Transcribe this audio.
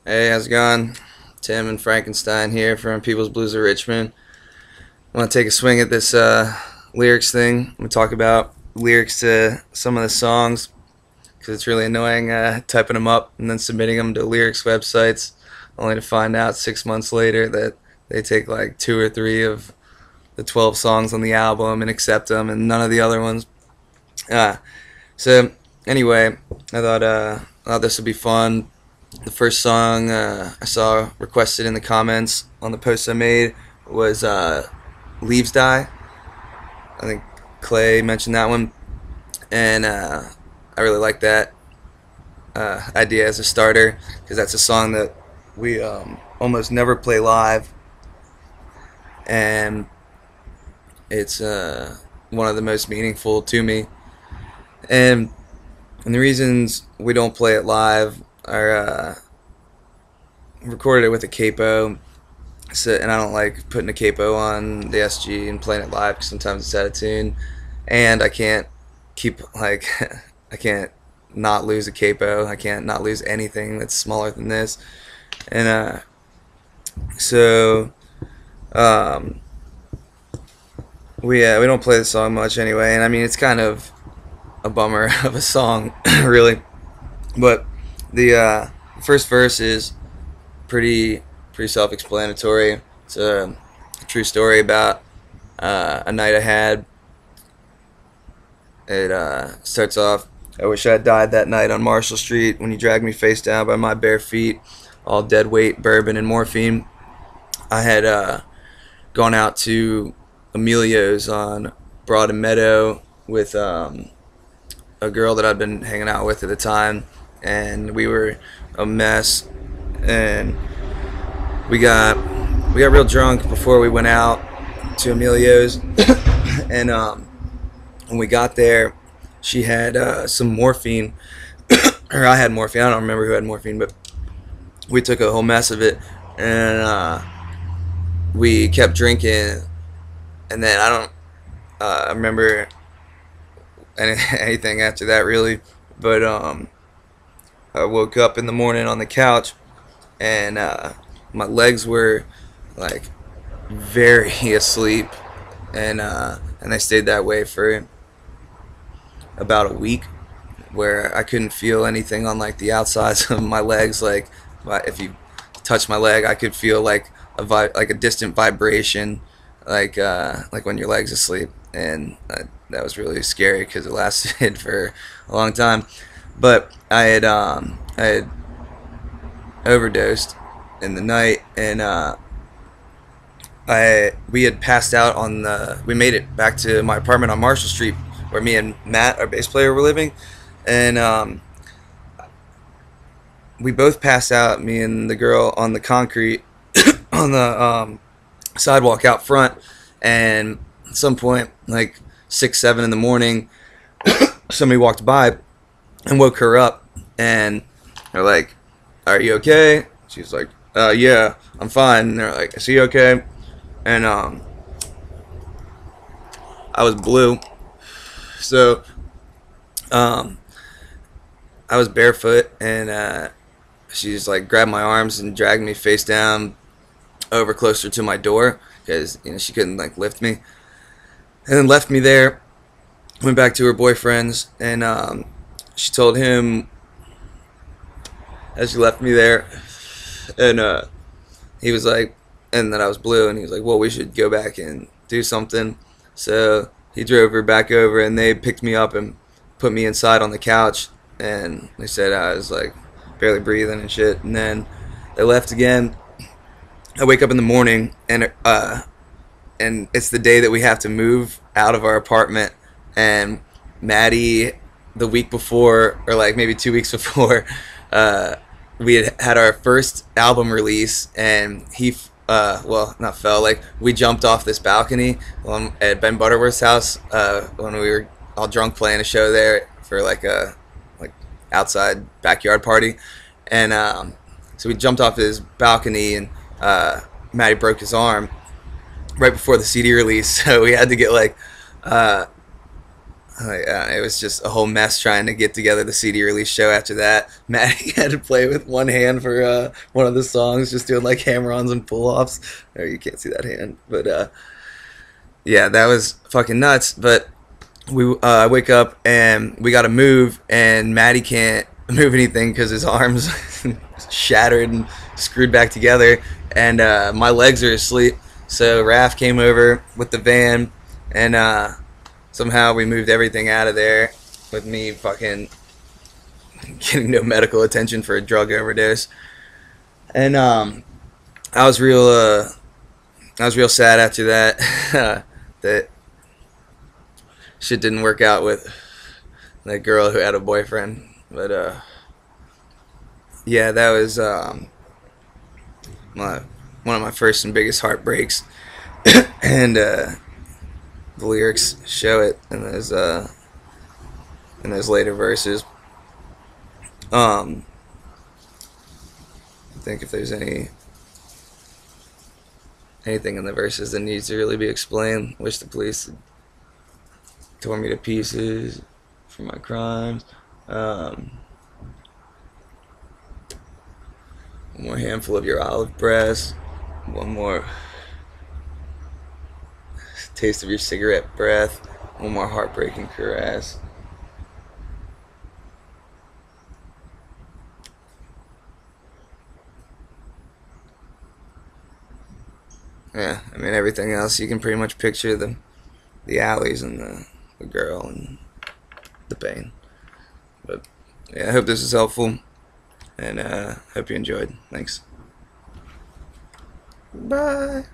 Hey, how's it going? Tim and Frankenstein here from People's Blues of Richmond. I want to take a swing at this lyrics thing. I'm going to talk about lyrics to some of the songs because it's really annoying typing them up and then submitting them to lyrics websites only to find out 6 months later that they take like two or three of the 12 songs on the album and accept them and none of the other ones. Uh, so, anyway, I thought this would be fun. The first song I saw requested in the comments on the post I made was Leaves Die. I think Clay mentioned that one, and I really like that idea as a starter because that's a song that we almost never play live, and it's one of the most meaningful to me. And the reasons we don't play it live are recorded it with a capo, and I don't like putting a capo on the SG and playing it live because sometimes it's out of tune, and I can't keep like I can't not lose a capo. I can't not lose anything that's smaller than this, and so um, we don't play the song much anyway, and I mean it's kind of a bummer of a song, really. But the first verse is pretty self-explanatory. It's a true story about a night I had. It starts off, "I wish I had died that night on Marshall Street when you dragged me face down by my bare feet, all dead weight, bourbon and morphine. I had gone out to Emilio's on Broad and Meadow with a girl that I'd been hanging out with at the time, and we were a mess, and we got real drunk before we went out to Emilio's, and when we got there, she had some morphine, or I had morphine. I don't remember who had morphine, but we took a whole mess of it, and we kept drinking, and then I don't remember anything after that really, but I woke up in the morning on the couch, and my legs were like very asleep, and they stayed that way for about a week, where I couldn't feel anything on like the outsides of my legs. Like if you touch my leg, I could feel like like a distant vibration, like when your leg's asleep, and that was really scary because it lasted for a long time. But I had overdosed in the night, and we had passed out on we made it back to my apartment on Marshall Street where me and Matt, our bass player, were living, and we both passed out, me and the girl, on the concrete on the sidewalk out front, and at some point, like 6, 7 in the morning, somebody walked by and woke her up, and they're like, "Are you okay?" She's like, "Yeah, I'm fine." And they're like, "Is he okay?" And I was blue, so I was barefoot, and she just like grabbed my arms and dragged me face down over closer to my door because she couldn't like lift me, and then left me there. Went back to her boyfriend's, and she told him as she left me there, and he was like, and that I was blue, and he was like, "Well, we should go back and do something." So he drove her back over, and they picked me up and put me inside on the couch, and they said I was like barely breathing and shit, and then they left again. I wake up in the morning, and it's the day that we have to move out of our apartment, and Maddie, the week before, or like maybe 2 weeks before, we had our first album release, and he well, not fell, like we jumped off this balcony at Ben Butterworth's house when we were all drunk playing a show there for like a outside backyard party, and so we jumped off his balcony, and Maddie broke his arm right before the CD release, so we had to get like It was just a whole mess trying to get together the CD release show after that. Maddie had to play with one hand for one of the songs, just doing like hammer-ons and pull-offs. Or you can't see that hand, but yeah, that was fucking nuts. But we wake up and we got to move, and Maddie can't move anything because his arms shattered and screwed back together, and my legs are asleep. So Raph came over with the van, and somehow we moved everything out of there with me fucking getting no medical attention for a drug overdose. And I was real sad after that that shit didn't work out with that girl who had a boyfriend. But yeah, that was one of my first and biggest heartbreaks. And the lyrics show it in those later verses. I think if there's anything in the verses that needs to really be explained, wish the police tore me to pieces for my crimes. One more handful of your olive breasts. One more taste of your cigarette breath. One more heartbreaking caress. Yeah, I mean everything else you can pretty much picture the alleys and the girl and the pain. But yeah, I hope this is helpful, and hope you enjoyed. Thanks. Bye.